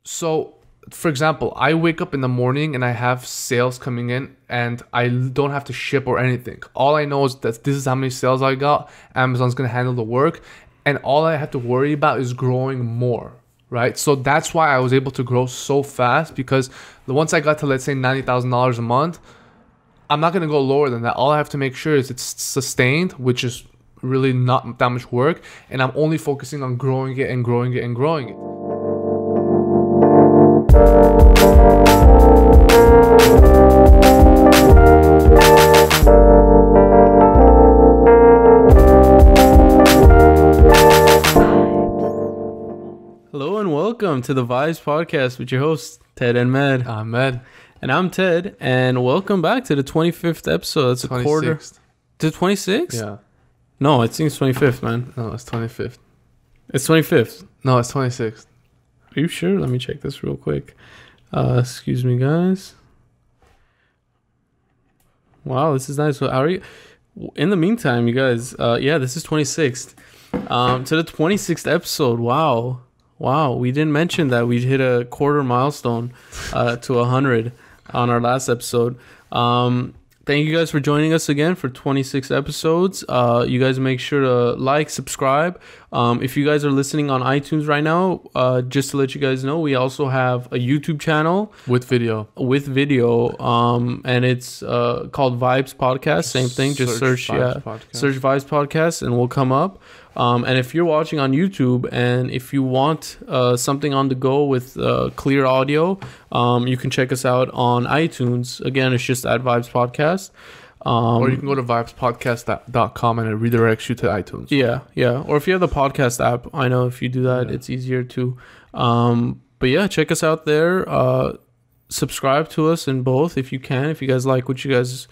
So, for example, I wake up in the morning and I have sales coming in and I don't have to ship or anything. All I know is that this is how many sales I got. Amazon's going to handle the work. And all I have to worry about is growing more, right? So that's why I was able to grow so fast, because once I got to, let's say, $90,000 a month, I'm not going to go lower than that. All I have to make sure is it's sustained, which is really not that much work. And I'm only focusing on growing it and growing it and growing it. Hello and welcome to the Vibes Podcast with your hosts, Ted and Med. I'm Med. And I'm Ted, and welcome back to the 25th episode. It's a 26th. quarter. To 26th? Yeah. No, I think it's 25th, man. No, it's 25th. It's 25th. No, it's 26th. Are you sure? Let me check this real quick. Excuse me, guys. Wow, this is nice. So, how are you? In the meantime, you guys, this is 26th. To the 26th episode. Wow, we didn't mention that we hit a quarter milestone to 100 on our last episode. Thank you guys for joining us again for 26 episodes. You guys make sure to like, subscribe. If you guys are listening on iTunes right now, just to let you guys know, we also have a YouTube channel With video. And it's called Vibes Podcast. Same thing. Just search Vibes Podcast and we'll come up. And if you're watching on YouTube and if you want something on the go with clear audio, you can check us out on iTunes. Again, it's just at Vibes Podcast. Or you can go to vibespodcast.com and it redirects you to iTunes. Yeah. Or if you have the podcast app, I know if you do that, it's easier too. But yeah, check us out there. Subscribe to us in both if you can. If you guys like what you guys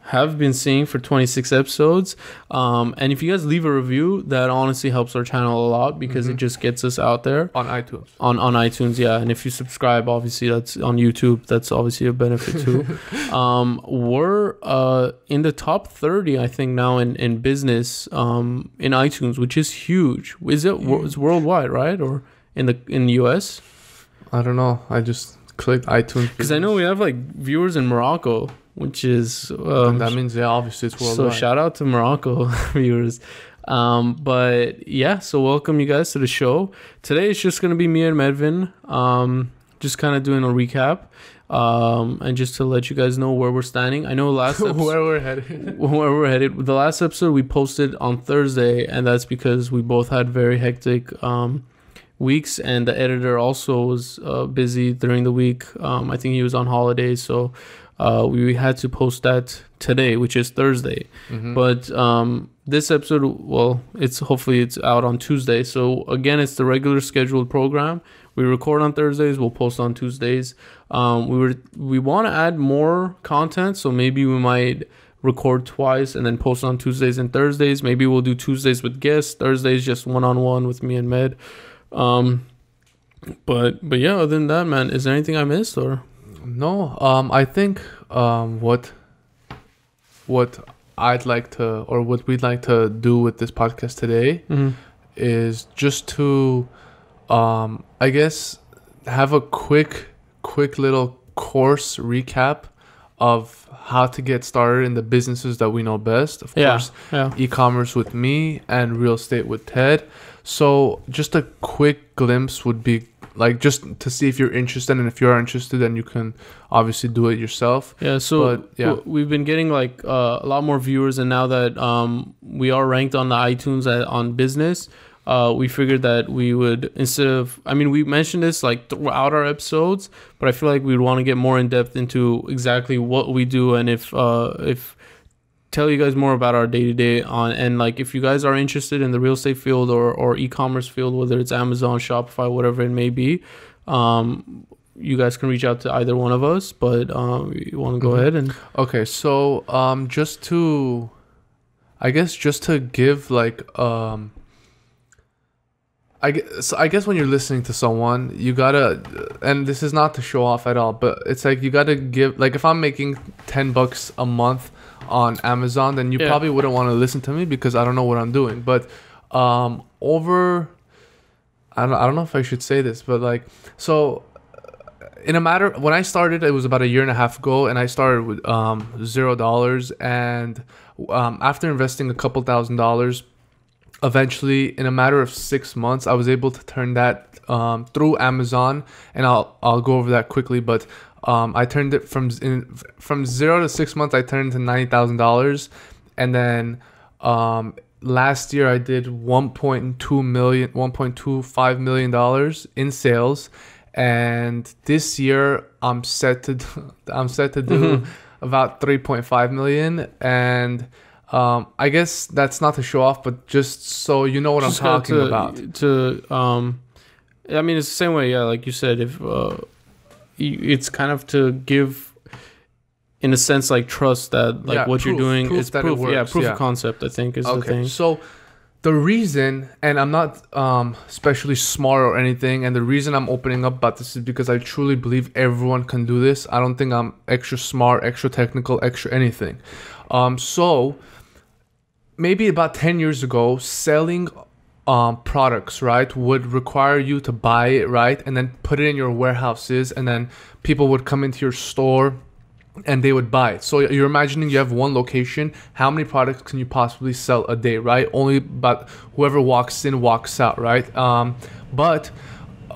have been seeing for 26 episodes, and if you guys leave a review, that honestly helps our channel a lot because it just gets us out there On iTunes. on iTunes. And if you subscribe, obviously that's on YouTube, that's obviously a benefit too. We're in the top 30 I think now in business in iTunes, which is huge. Is it it's worldwide, right? Or in the US? I don't know, I just clicked iTunes Because I know we have like viewers in Morocco, which is and that means obviously it's worldwide. so shout out to Morocco viewers. But yeah, so welcome you guys to the show. Today it's just gonna be me and Medvin, just kind of doing a recap, and just to let you guys know where we're standing. I know last episode, where we're headed. The last episode we posted on Thursday, and that's because we both had very hectic weeks, and the editor also was busy during the week. I think he was on holidays, so we had to post that today, which is Thursday. But this episode, well, hopefully it's out on Tuesday. So again, it's the regular scheduled program. We record on Thursdays, we'll post on Tuesdays. We want to add more content, so maybe we might record twice and then post on Tuesdays and Thursdays. Maybe we'll do Tuesdays with guests, Thursdays just one-on-one with me and Med. But yeah, other than that, man, is there anything I missed or? No, I think what I'd like to, or what we'd like to do with this podcast today is just to, I guess, have a quick little course recap of how to get started in the businesses that we know best. Of course, e-commerce with me and real estate with Ted. So just a quick glimpse would be like just to see if you're interested, and if you are interested, then you can obviously do it yourself. We've been getting like a lot more viewers, and now that we are ranked on the iTunes on business, we figured that we would, instead of, I mean, we mentioned this like throughout our episodes, but I feel like we'd want to get more in depth into exactly what we do, and if tell you guys more about our day-to-day on, and like if you guys are interested in the real estate field or e-commerce field, whether it's Amazon, Shopify, whatever it may be, you guys can reach out to either one of us. But you want to go ahead and so just to give like I guess when you're listening to someone, you gotta, and this is not to show off at all, but it's like you gotta give, like if I'm making $10 a month on Amazon, then you probably wouldn't want to listen to me because I don't know what I'm doing. But I don't know if I should say this, but like, so in a matter when I started, it was about a year and a half ago, and I started with $0, and after investing a couple $1,000s, eventually in a matter of 6 months, I was able to turn that through Amazon, and I'll go over that quickly, but I turned it from 0 to 6 months. I turned it to $90,000, and then last year I did $1.25 million in sales, and this year I'm set to do about 3.5 million. And I guess that's not to show off, but just so you know what I'm talking about. I mean, it's the same way, yeah, like you said, if it's kind of to give, in a sense, like trust that like what you're doing is proof. Proof of concept, I think, is the thing. So the reason, and I'm not especially smart or anything, and the reason I'm opening up about this is because I truly believe everyone can do this. I don't think I'm extra smart, extra technical, extra anything. So maybe about 10 years ago, selling products, right, would require you to buy it, right, and then put it in your warehouses, and then people would come into your store and they would buy it. So you're imagining you have one location. How many products can you possibly sell a day, right? Only about whoever walks in, walks out, right? But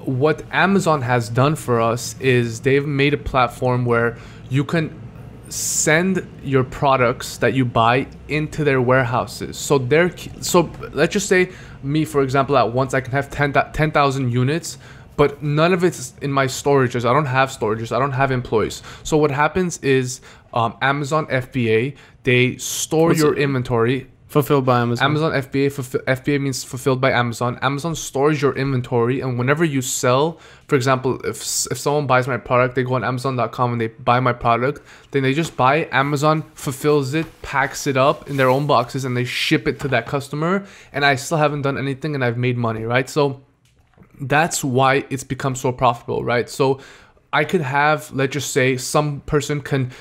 what Amazon has done for us is they've made a platform where you can send your products that you buy into their warehouses. So let's just say me, for example, at once I can have 10,000 units, but none of it's in my storages. I don't have storages. I don't have employees. So what happens is Amazon FBA, they store your inventory. Fulfilled by Amazon. Amazon FBA, FBA means fulfilled by Amazon. Amazon stores your inventory, and whenever you sell, for example, if someone buys my product, they go on Amazon.com and they buy my product, then they just buy it. Amazon fulfills it, packs it up in their own boxes, and they ship it to that customer, and I still haven't done anything, and I've made money, right? So that's why it's become so profitable, right? So I could have, let's just say, some person can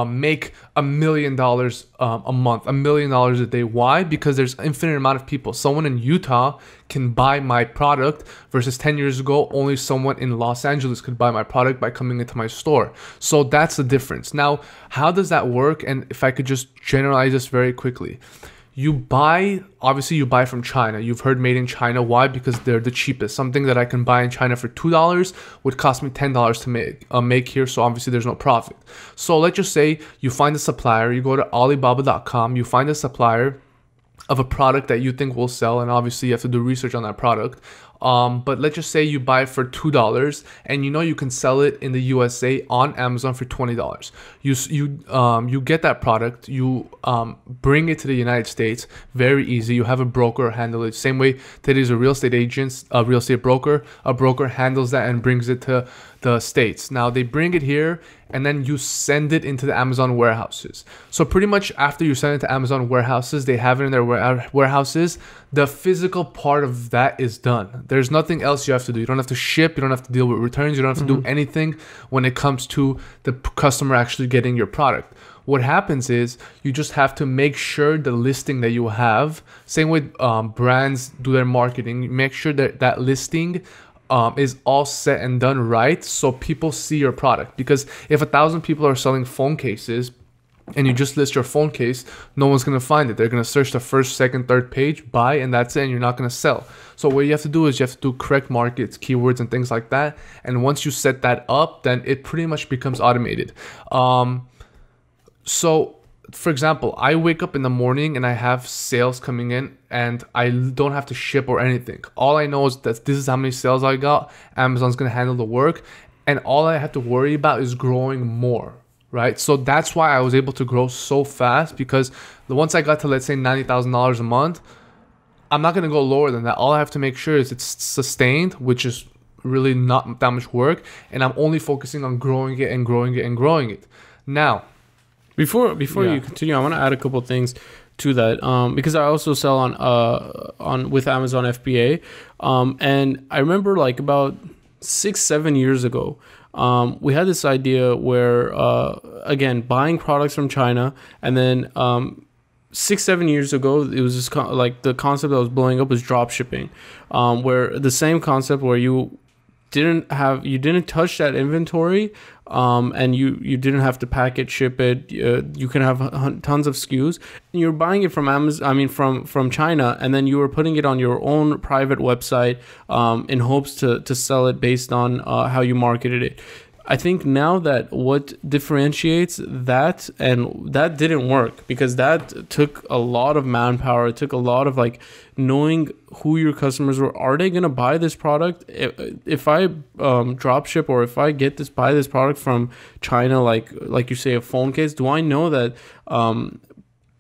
make $1 million a month, $1 million a day. Why? Because there's infinite amount of people. Someone in Utah can buy my product versus 10 years ago, only someone in Los Angeles could buy my product by coming into my store. So that's the difference. Now, how does that work? And if I could just generalize this very quickly. Obviously you buy from China. You've heard made in China. Why? Because they're the cheapest. Something that I can buy in China for $2 would cost me $10 to make here. So obviously there's no profit. So let's just say you find a supplier, you go to Alibaba.com, you find a supplier of a product that you think will sell, and obviously you have to do research on that product. But let's just say you buy it for $2, and you know you can sell it in the USA on Amazon for $20. You get that product, you bring it to the United States, very easy. You have a broker handle it. Same way that is a real estate agent, a real estate broker. A broker handles that and brings it to the States. Now they bring it here, and then you send it into the Amazon warehouses. So pretty much after you send it to Amazon warehouses, they have it in their warehouses. The physical part of that is done. There's nothing else you have to do. You don't have to ship. You don't have to deal with returns. You don't have to do anything when it comes to the customer actually getting your product. What happens is you just have to make sure the listing that you have, same way brands do their marketing, make sure that that listing is all set and done right, so people see your product. Because if 1,000 people are selling phone cases and you just list your phone case, no one's going to find it. They're going to search the first, second, third page, buy, and that's it, and you're not going to sell. So what you have to do is you have to do correct markets, keywords, and things like that. And once you set that up, then it pretty much becomes automated. So for example, I wake up in the morning and I have sales coming in, and I don't have to ship or anything. All I know is that this is how many sales I got. Amazon's going to handle the work, and all I have to worry about is growing more, right? So that's why I was able to grow so fast, because once I got to, let's say, $90,000 a month, I'm not going to go lower than that. All I have to make sure is it's sustained, which is really not that much work, and I'm only focusing on growing it and growing it and growing it. Now, Before you continue, I want to add a couple things to that, because I also sell on with Amazon FBA, and I remember like about 6-7 years ago, we had this idea where again, buying products from China, and then 6-7 years ago, it was just like the concept that was blowing up was drop shipping, where the same concept where you you didn't touch that inventory, and you didn't have to pack it, ship it. You can have tons of SKUs, and you're buying it from Amazon, I mean from China, and then you were putting it on your own private website, in hopes to sell it based on how you marketed it. I think now that what differentiates that, and that didn't work because that took a lot of manpower. It took a lot of like knowing who your customers were. Are they going to buy this product? If I drop ship, or if I buy this product from China, like you say, a phone case, do I know that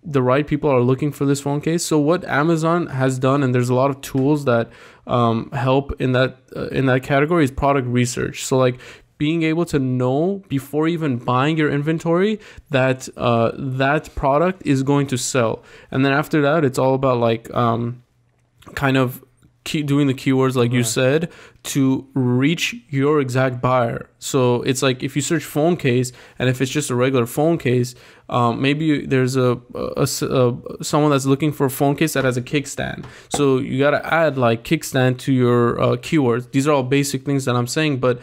the right people are looking for this phone case? So what Amazon has done, and there's a lot of tools that help in that category, is product research. So like being able to know before even buying your inventory that that product is going to sell. And then after that, it's all about like kind of doing the keywords like you said to reach your exact buyer. So it's like if you search phone case, and if it's just a regular phone case, maybe there's someone that's looking for a phone case that has a kickstand. So you got to add like kickstand to your keywords. These are all basic things that I'm saying, but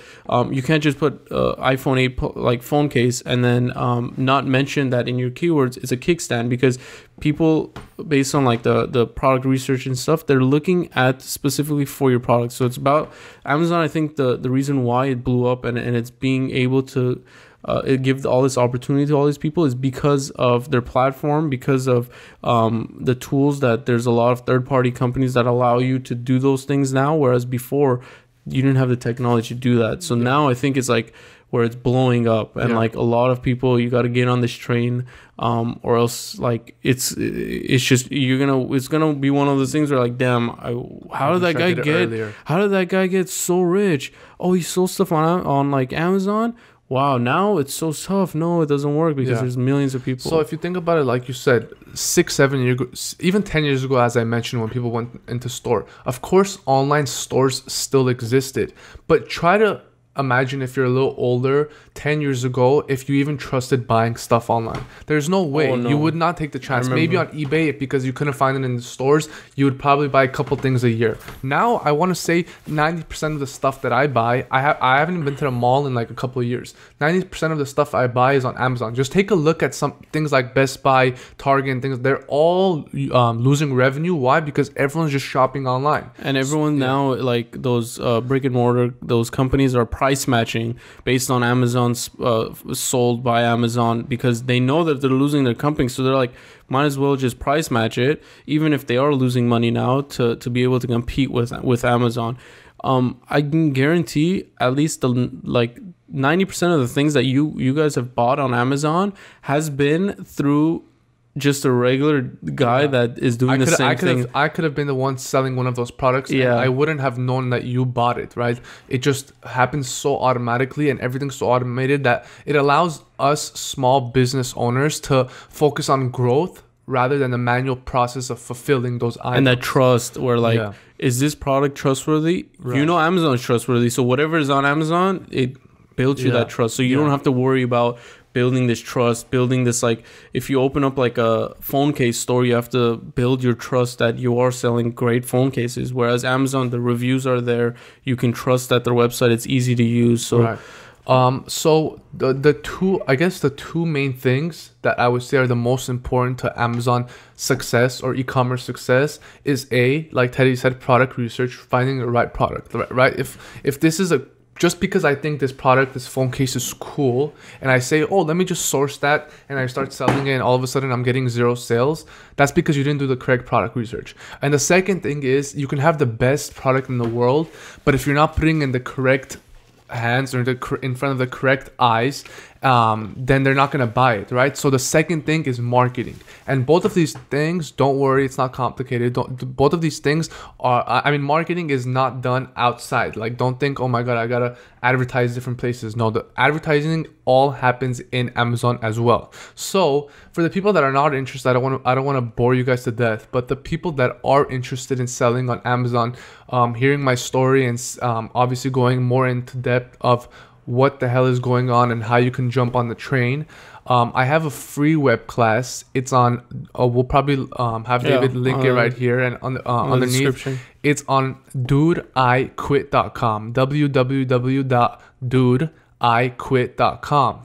you can't just put iPhone 8 like phone case and then not mention that in your keywords it's a kickstand, because people, based on like the product research and stuff, they're looking at specifically for your product. So it's about Amazon. I think the reason why it blew up and it's being able to it gives all this opportunity to all these people is because of their platform, because of the tools that there's a lot of third-party companies that allow you to do those things now, whereas before you didn't have the technology to do that. So now I think it's like where it's blowing up, and like a lot of people, you got to get on this train, or else like it's just it's gonna be one of those things where like, damn, how did that guy get so rich? Oh, he sold stuff on like Amazon. Wow, now it's so tough. No, it doesn't work because there's millions of people. So if you think about it, like you said, 6-7 years ago, even 10 years ago, as I mentioned, when people went into store, of course, online stores still existed. But try to imagine if you're a little older, 10 years ago, if you even trusted buying stuff online. There's no way. Oh, no. You would not take the chance. Maybe on eBay, because you couldn't find it in the stores, you would probably buy a couple things a year. Now, I want to say 90% of the stuff that I buy, I haven't been to the mall in like a couple of years. 90% of the stuff I buy is on Amazon. Just take a look at some things like Best Buy, Target, and things. They're all losing revenue. Why? Because everyone's just shopping online. And everyone now, like those brick and mortar, those companies are price matching based on Amazon's sold by Amazon, because they know that they're losing their company. So they're like, might as well just price match it, even if they are losing money now, to be able to compete with Amazon. I can guarantee at least like 90% of the things that you guys have bought on Amazon has been through just a regular guy that is doing the same thing. I could have been the one selling one of those products. Yeah. And I wouldn't have known that you bought it, right? It just happens so automatically, and everything's so automated that it allows us small business owners to focus on growth rather than the manual process of fulfilling those items. And that trust, where like, is this product trustworthy? Right. You know Amazon is trustworthy. So whatever is on Amazon, it builds you that trust. So you don't have to worry about building this trust, building this, like if you open up like a phone case store, you have to build your trust that you are selling great phone cases. Whereas Amazon, the reviews are there. You can trust that their website, it's easy to use. So so the two main things that I would say are the most important to Amazon success or e-commerce success is like Teddy said, product research, finding the right product, right? If this is just because I think this phone case is cool, and I say, oh, let me just source that, and I start selling it, and all of a sudden I'm getting 0 sales, that's because you didn't do the correct product research. And the second thing is, you can have the best product in the world, but if you're not putting in the correct hands or in front of the correct eyes, then they're not going to buy it, right? So the second thing is marketing. And both of these things, don't worry, it's not complicated. Both of these things are, marketing is not done outside. Like, don't think, oh my God, I got to advertise different places. No, the advertising all happens in Amazon as well. So for the people that are not interested, I don't want to bore you guys to death, but the people that are interested in selling on Amazon, hearing my story and obviously going more into depth of what the hell is going on and how you can jump on the train, I have a free web class. It's on. We'll probably have David link it right here and on the underneath. It's on dudeiquit.com. www.dudeiquit.com.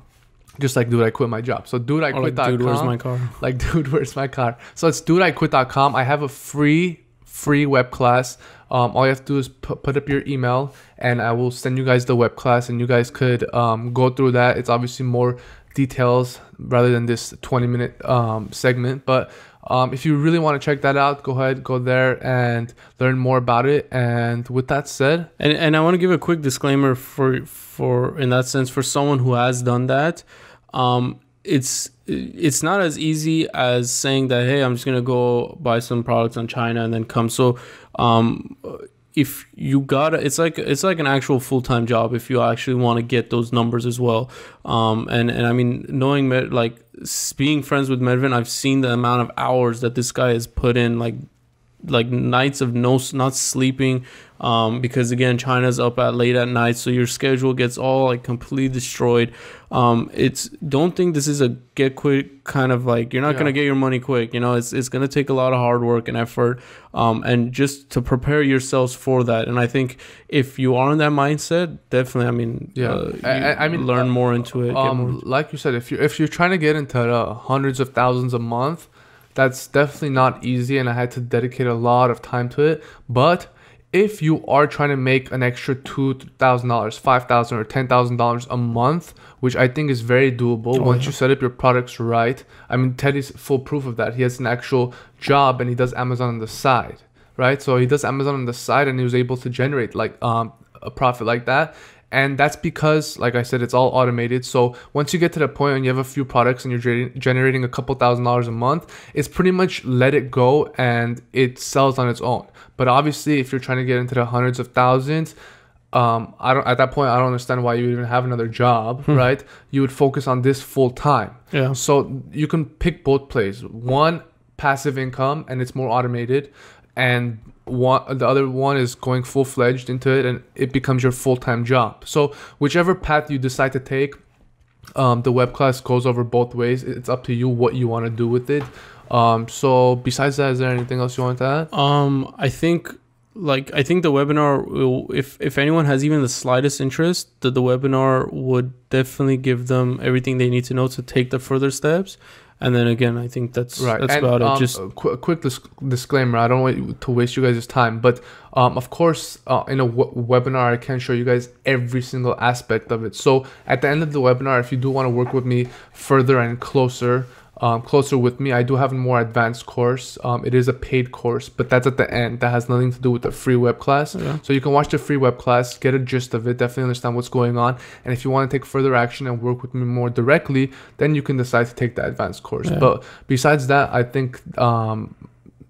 Just like dude, I quit my job. So dudeiquit.com. Like, dude, where's my car? Like, dude, where's my car? So it's dudeiquit.com. I have a free web class. All you have to do is put up your email, and I will send you guys the web class, and you guys could go through that. It's obviously more details rather than this 20-minute segment, but if you really want to check that out, go ahead, go there and learn more about it. And with that said, and I want to give a quick disclaimer for in that sense, for someone who has done that, it's not as easy as saying that, hey, I'm just gonna go buy some products on China and then come. So if you it's like an actual full-time job if you actually want to get those numbers as well. And I mean, knowing being friends with Medvin, I've seen the amount of hours that this guy has put in, like nights of not sleeping, because again, China's up at late at night, so your schedule gets all like completely destroyed. Don't think this is a get quick kind of, like, you're not gonna get your money quick. It's gonna take a lot of hard work and effort, and just to prepare yourselves for that. And I think if you are in that mindset, definitely, I mean, learn more into it. Like you said, if you're trying to get into hundreds of thousands a month, that's definitely not easy, and I had to dedicate a lot of time to it. But if you are trying to make an extra $2,000, $5,000, or $10,000 a month, which I think is very doable once you set up your products right. I mean, Teddy's full proof of that. He has an actual job and he does Amazon on the side, right? So he does Amazon on the side, and he was able to generate like a profit like that. And that's because, like I said, it's all automated. So once you get to the point and you have a few products and you're generating a couple $1,000s a month, it's pretty much let it go and it sells on its own. But obviously, if you're trying to get into the hundreds of thousands, at that point, I don't understand why you even have another job, right? You would focus on this full time. Yeah. So you can pick both plays. One, passive income, and it's more automated, and the other one is going full-fledged into it, and it becomes your full-time job. So whichever path you decide to take, the web class goes over both ways. It's up to you what you want to do with it. So besides that, is there anything else you want to add? I think the webinar if anyone has even the slightest interest, the webinar would definitely give them everything they need to know to take the further steps. And then again, I think that's about it. Just a quick disclaimer. I don't want to waste you guys' time, but of course, in a webinar, I can't show you guys every single aspect of it. So at the end of the webinar, if you do want to work with me further and closer with me, I do have a more advanced course. It is a paid course, but that's at the end. That has nothing to do with the free web class. Yeah. So you can watch the free web class, get a gist of it, definitely understand what's going on. And if you want to take further action and work with me more directly, then you can decide to take the advanced course. Yeah. But besides that, I think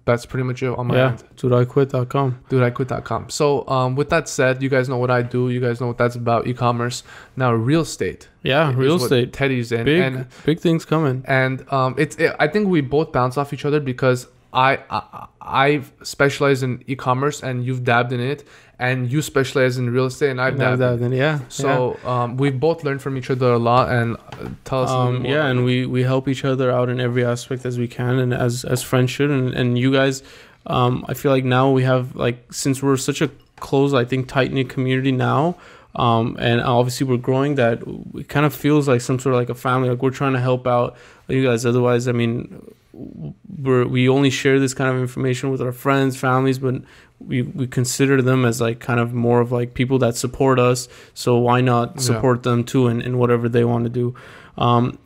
that's pretty much it on my end. Dudeiquit.com. Dudeiquit.com. So with that said, you guys know what I do. You guys know what that's about, e-commerce. Now real estate. Yeah, real estate. Teddy's in. Big things coming. And I think we both bounce off each other because I specialize in e-commerce and you've dabbed in it, and you specialize in real estate and I've dabbed in it. Yeah. So we've both learned from each other a lot, and tell us a little more. Yeah, and we help each other out in every aspect as we can, and as friends should. And you guys, I feel like now we have, like, since we're such a close, I think, tight-knit community now, and obviously we're growing, that it kind of feels like some sort of like a family. Like, we're trying to help out you guys. Otherwise, I mean, we only share this kind of information with our friends, families, but we consider them as like kind of more of like people that support us. So why not support them too in whatever they want to do?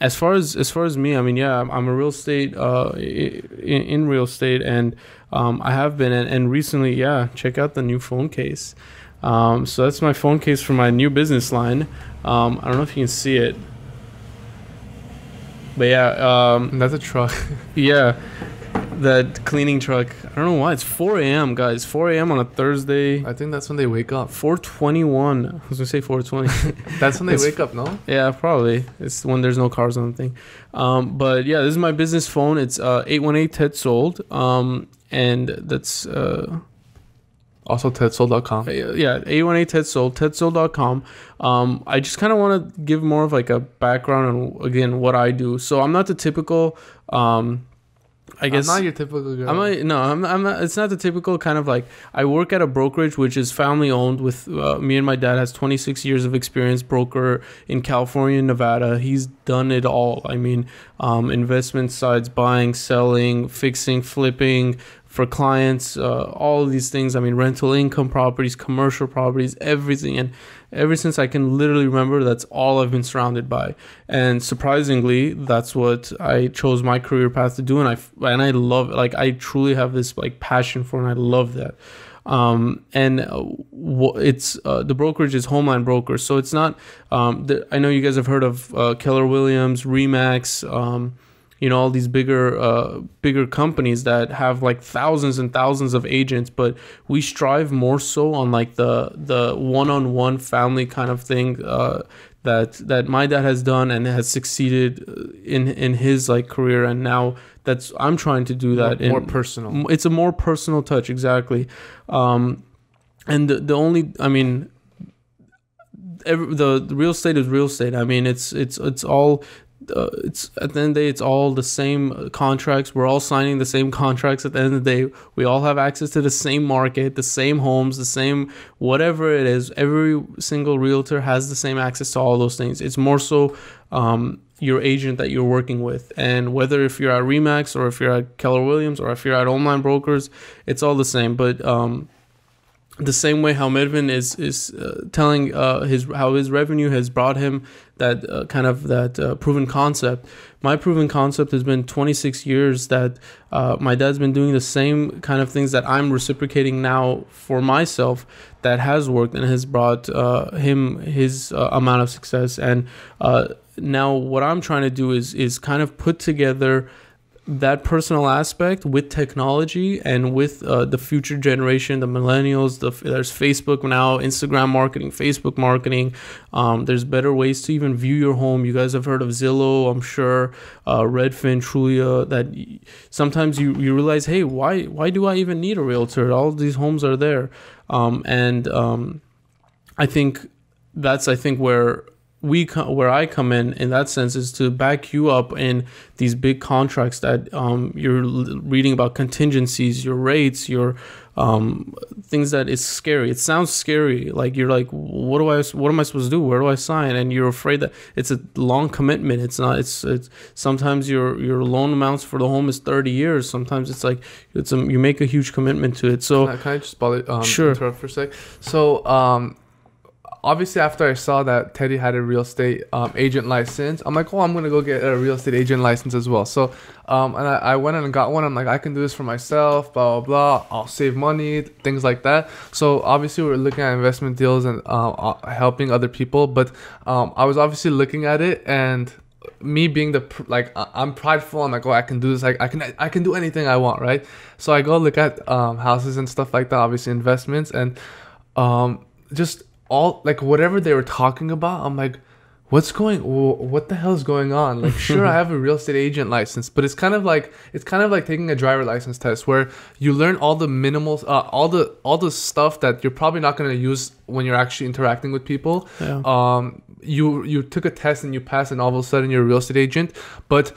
As far as me, I mean, yeah, I'm a real estate in real estate, and I have been, and recently, check out the new phone case. So that's my phone case for my new business line. I don't know if you can see it, but that's a truck. Yeah, that cleaning truck. I don't know why it's 4 a.m. guys. 4 a.m. on a Thursday. I think that's when they wake up. 4:21. I was gonna say 4:20. That's when they wake up, no? Yeah, probably. It's when there's no cars on the thing. But yeah, this is my business phone. It's 818 Ted Sold. And that's Also, TedSoul.com. Yeah, 818 TedSoul, TedSoul.com. I just kind of want to give more of like a background on, again, what I do. So I'm not the typical, I guess. I'm not your typical guy. I'm not. It's not the typical kind of like, I work at a brokerage which is family owned with me and my dad has 26 years of experience, broker in California and Nevada. He's done it all. I mean, investment sides, buying, selling, fixing, flipping for clients, all of these things. I mean, rental income properties, commercial properties, everything. And ever since I can literally remember, that's all I've been surrounded by. And surprisingly, that's what I chose my career path to do. And I love it. Like, I truly have this like passion for it, and I love that. It's the brokerage is Homeland Brokers. So it's not, I know you guys have heard of Keller Williams, Remax, all these bigger companies that have like thousands and thousands of agents, but we strive more so on like the one-on-one family kind of thing that my dad has done and has succeeded in his like career, and now I'm trying to do that more personal. It's a more personal touch, exactly. And the only, I mean, the real estate is real estate. I mean, it's all. It's at the end of the day, it's all the same contracts. We're all signing the same contracts. At the end of the day, we all have access to the same market, the same homes, the same whatever it is. Every single realtor has the same access to all those things. It's more so your agent that you're working with, and whether if you're at Remax or if you're at Keller Williams or if you're at Online Brokers, it's all the same. But the same way how Medvin is telling how his revenue has brought him that kind of that proven concept. My proven concept has been 26 years that my dad's been doing the same kind of things that I'm reciprocating now for myself, that has worked and has brought him his amount of success. And now what I'm trying to do is kind of put together that personal aspect with technology and with the future generation, the millennials. There's Facebook now, Instagram marketing, Facebook marketing. There's better ways to even view your home. You guys have heard of Zillow, I'm sure, Redfin, Trulia. That sometimes you realize, hey, why do I even need a realtor? All of these homes are there, I think that's where where I come in that sense, is to back you up in these big contracts that you're reading about, contingencies, your rates, your things that is scary. It sounds scary. Like you're like, what am I supposed to do? Where do I sign? And you're afraid that it's a long commitment. It's not. It's sometimes your loan amounts for the home is 30 years. Sometimes it's like you make a huge commitment to it. So can I just bother, sure, interrupt for a sec? So obviously, after I saw that Teddy had a real estate agent license, I'm like, I'm going to go get a real estate agent license as well. So, and I went and got one. I'm like, I can do this for myself, blah, blah, blah. I'll save money, things like that. So, obviously, we're looking at investment deals and helping other people. But I was obviously looking at it, and me being I'm prideful. I'm like, I can do this. Like, I can do anything I want, right? So, I go look at houses and stuff like that, obviously investments, and just all like whatever they were talking about, I'm like, what the hell is going on? Like, sure, I have a real estate agent license, but it's kind of like taking a driver license test where you learn all the minimals, all the stuff that you're probably not going to use when you're actually interacting with people. Yeah. You took a test and you passed, and all of a sudden you're a real estate agent. But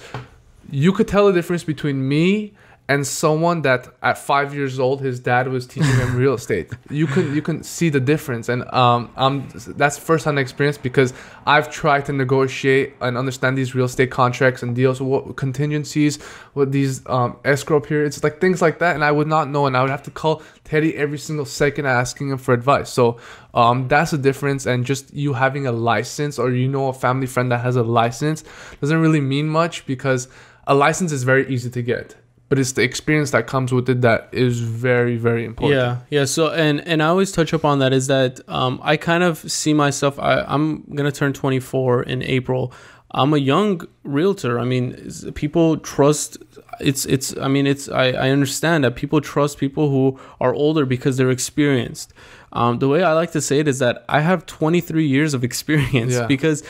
you could tell the difference between me and someone that at 5 years old, his dad was teaching him real estate. You can see the difference. And that's first-hand experience, because I've tried to negotiate and understand these real estate contracts and deals, what contingencies, what these escrow periods, like things like that. And I would not know, and I would have to call Teddy every single second asking him for advice. So that's the difference. And just you having a license, or a family friend that has a license, doesn't really mean much, because a license is very easy to get. But it's the experience that comes with it that is very, very important. Yeah. So, and I always touch up on that, is that I kind of see myself, I'm going to turn 24 in April. I'm a young realtor. I mean, people trust. It's. I mean, it's. I understand that people trust people who are older because they're experienced. The way I like to say it is that I have 23 years of experience because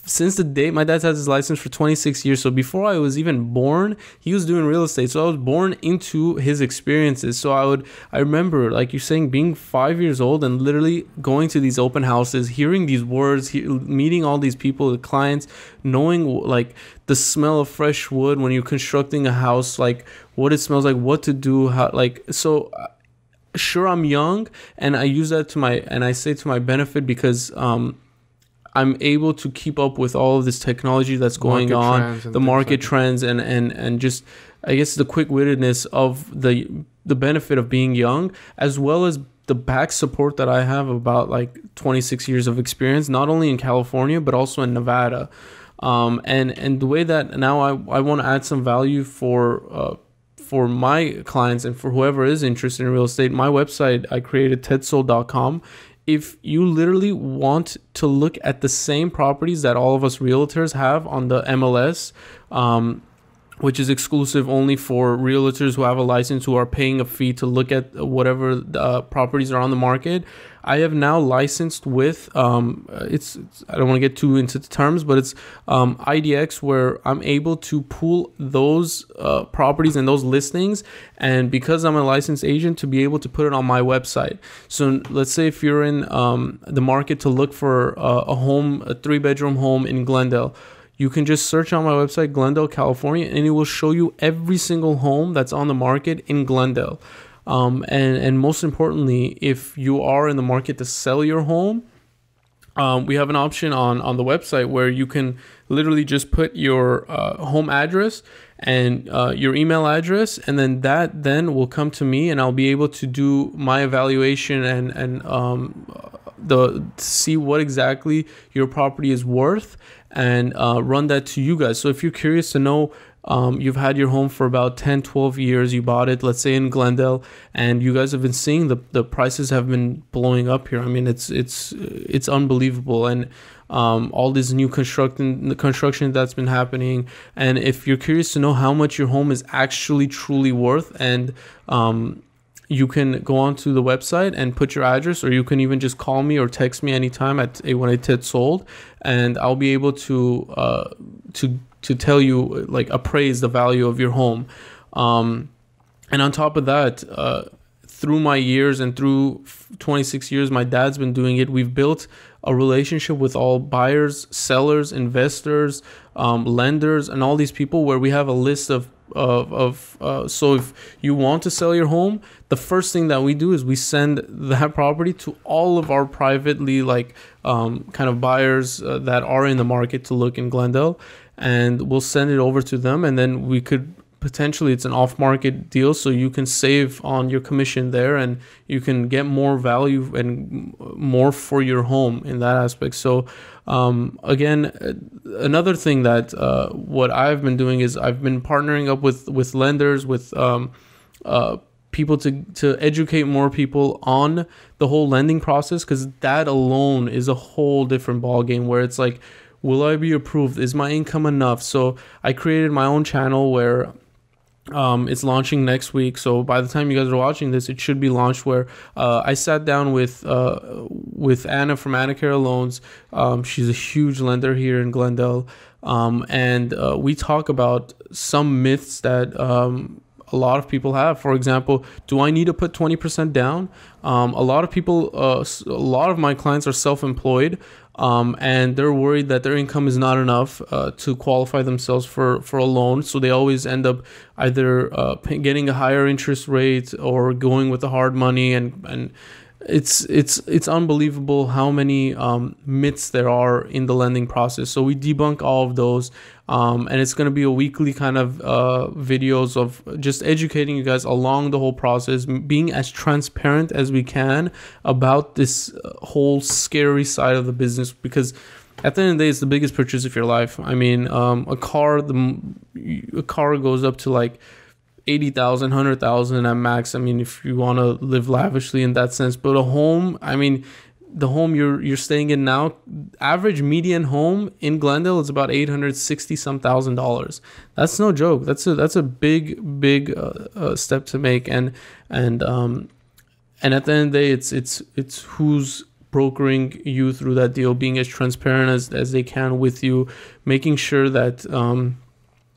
since the day my dad had his license for 26 years, so before I was even born, he was doing real estate. So I was born into his experiences. So I remember, like you're saying, being 5 years old and literally going to these open houses, hearing these words, meeting all these people, the clients, knowing like the smell of fresh wood when you're constructing a house, like what it smells like, what to do, how, like, so. Sure, I'm young, and I use that I say to my benefit because I'm able to keep up with all of this technology that's going on, the market trends, and just, I guess, the quick-wittedness of the benefit of being young, as well as the back support that I have about like 26 years of experience, not only in California but also in Nevada, and the way that now I want to add some value for my clients and for whoever is interested in real estate. My website, I created tedsold.com. If you literally want to look at the same properties that all of us realtors have on the MLS, which is exclusive only for realtors who have a license, who are paying a fee to look at whatever properties are on the market, I have now licensed with, I don't want to get too into the terms, but it's IDX, where I'm able to pull those properties and those listings, and because I'm a licensed agent, to be able to put it on my website. So let's say if you're in the market to look for a 3-bedroom home in Glendale, you can just search on my website, Glendale, California, and it will show you every single home that's on the market in Glendale. And most importantly, if you are in the market to sell your home, we have an option on the website where you can literally just put your home address and your email address, and then that then will come to me, and I'll be able to do my evaluation and see what exactly your property is worth, and run that to you guys. So if you're curious to know, you've had your home for about 10-12 years, you bought it, let's say in Glendale, and you guys have been seeing the prices have been blowing up here. I mean, it's unbelievable. And all this new construction that's been happening, and if you're curious to know how much your home is actually truly worth, and you can go onto the website and put your address, or you can even just call me or text me anytime at 818-TED-SOLD, and I'll be able to tell you, like, appraise the value of your home. And on top of that, through my years and through 26 years, my dad's been doing it. We've built a relationship with all buyers, sellers, investors, lenders, and all these people, where we have a list of so if you want to sell your home, the first thing that we do is we send that property to all of our privately kind of buyers that are in the market to look in Glendale, and we'll send it over to them, and then we could potentially, it's an off-market deal, so you can save on your commission there, and you can get more value and more for your home in that aspect. So again, another thing that what I've been doing is I've been partnering up with lenders, with people to educate more people on the whole lending process, because that alone is a whole different ballgame, where it's like, will I be approved? Is my income enough? So I created my own channel where it's launching next week. So by the time you guys are watching this, it should be launched, where I sat down with Anna from Anacare Loans. She's a huge lender here in Glendale. And we talk about some myths that a lot of people have. For example, do I need to put 20% down? A lot of my clients are self-employed, and they're worried that their income is not enough to qualify themselves for a loan. So they always end up either getting a higher interest rate or going with the hard money, and it's unbelievable how many myths there are in the lending process. So we debunk all of those, and it's going to be a weekly kind of videos of just educating you guys along the whole process, being as transparent as we can about this whole scary side of the business, because at the end of the day, it's the biggest purchase of your life. I mean, a car goes up to like 80,000, 100,000 at max. I mean, if you want to live lavishly in that sense, but a home, I mean, the home you're staying in now, average median home in Glendale is about $860,000. That's no joke. That's a big step to make. And at the end of the day, it's who's brokering you through that deal, being as transparent as they can with you, making sure that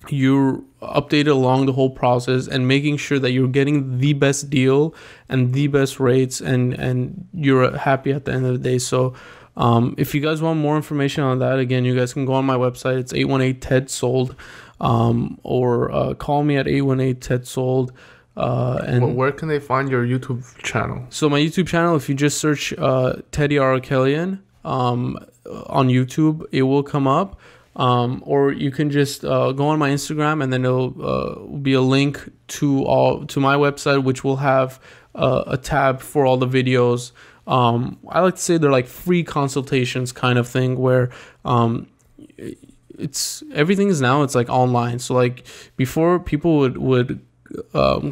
you're updated along the whole process, and making sure that you're getting the best deal and the best rates, and you're happy at the end of the day. So if you guys want more information on that, again, you guys can go on my website. It's 818-TED-SOLD, or call me at 818-TED-SOLD. And where can they find your YouTube channel? So my YouTube channel, if you just search Teddy Arakelian on YouTube, it will come up. Or you can just go on my Instagram, and then it'll be a link to my website, which will have a tab for all the videos. I like to say they're like free consultations kind of thing, where it's everything is now, it's like online. So like before, people would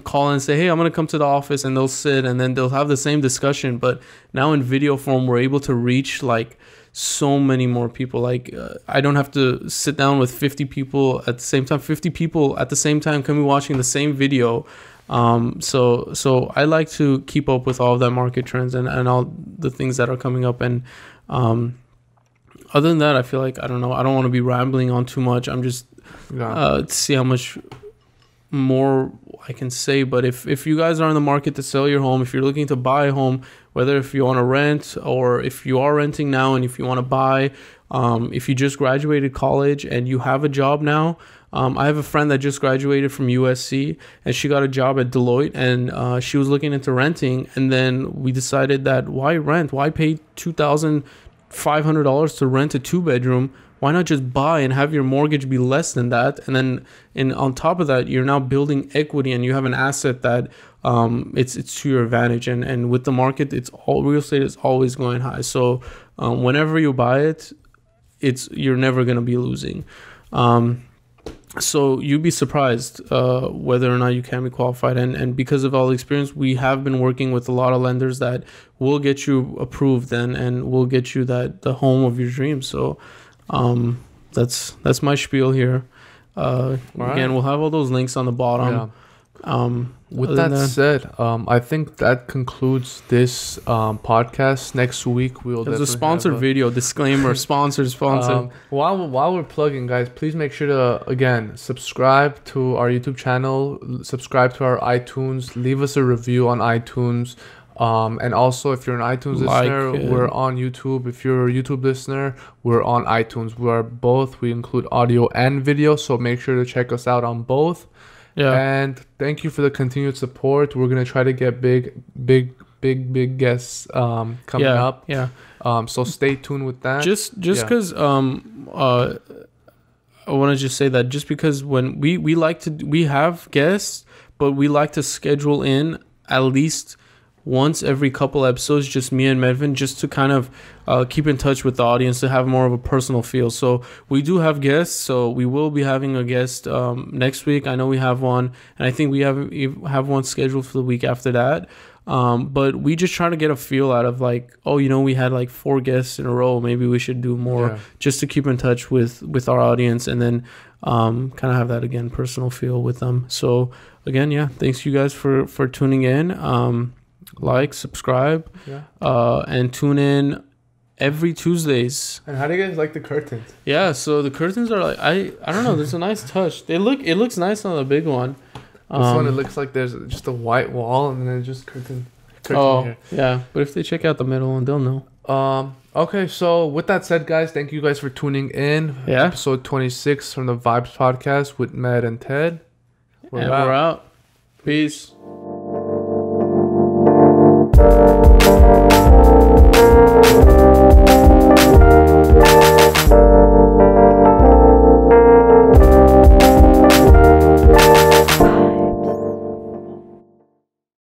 call and say, hey, I'm gonna come to the office, and they'll sit and then they'll have the same discussion. But now in video form, we're able to reach like so many more people. Like I don't have to sit down with 50 people at the same time. 50 people at the same time can be watching the same video. So I like to keep up with all of that market trends and all the things that are coming up. And other than that, I feel like, I don't know, I don't want to be rambling on too much. I'm just to see how much more I can say. But if you guys are in the market to sell your home, if you're looking to buy a home, whether if you want to rent or if you are renting now, and if you want to buy, if you just graduated college and you have a job now, I have a friend that just graduated from USC, and she got a job at Deloitte, and she was looking into renting, and then we decided that why rent? Why pay $2,500 to rent a 2-bedroom? Why not just buy and have your mortgage be less than that? And then on top of that, you're now building equity, and you have an asset that it's to your advantage. And with the market, real estate is always going high. So whenever you buy it, you're never going to be losing. So you'd be surprised whether or not you can be qualified. And because of all the experience, we have been working with a lot of lenders that will get you approved and will get you the home of your dreams. So that's my spiel here. Again, we'll have all those links on the bottom. Yeah. With that said, I think that concludes this podcast. Next week we'll. There's a sponsored video disclaimer. Sponsor. While we're plugging, guys, please make sure to again subscribe to our YouTube channel, subscribe to our iTunes, leave us a review on iTunes. And also, if you're an iTunes listener, we're on YouTube. If you're a YouTube listener, we're on iTunes. We are both. We include audio and video, so make sure to check us out on both. Yeah. And thank you for the continued support. We're gonna try to get big guests coming up. Yeah. So stay tuned with that. Just because I want to just say that just because when we have guests, but we like to schedule in at least once every couple episodes, just me and Medvin, just to kind of keep in touch with the audience, to have more of a personal feel. So we do have guests, so we will be having a guest next week. I know we have one, and I think we have one scheduled for the week after that. But we just try to get a feel out of like, we had like 4 guests in a row. Maybe we should do more just to keep in touch with our audience, and then kind of have that, again, personal feel with them. So again, thanks you guys for tuning in. Like, subscribe, and tune in every Tuesdays. And how do you guys like the curtains? Yeah, so the curtains are like, I don't know, there's a nice touch. It looks nice on the big one. This one, it looks like there's just a white wall and then just curtain here. Yeah, but if they check out the middle one, they'll know. Okay, so with that said, guys, thank you guys for tuning in. Episode 26 from the Vibes Podcast with Med and Ted. We're out. Peace.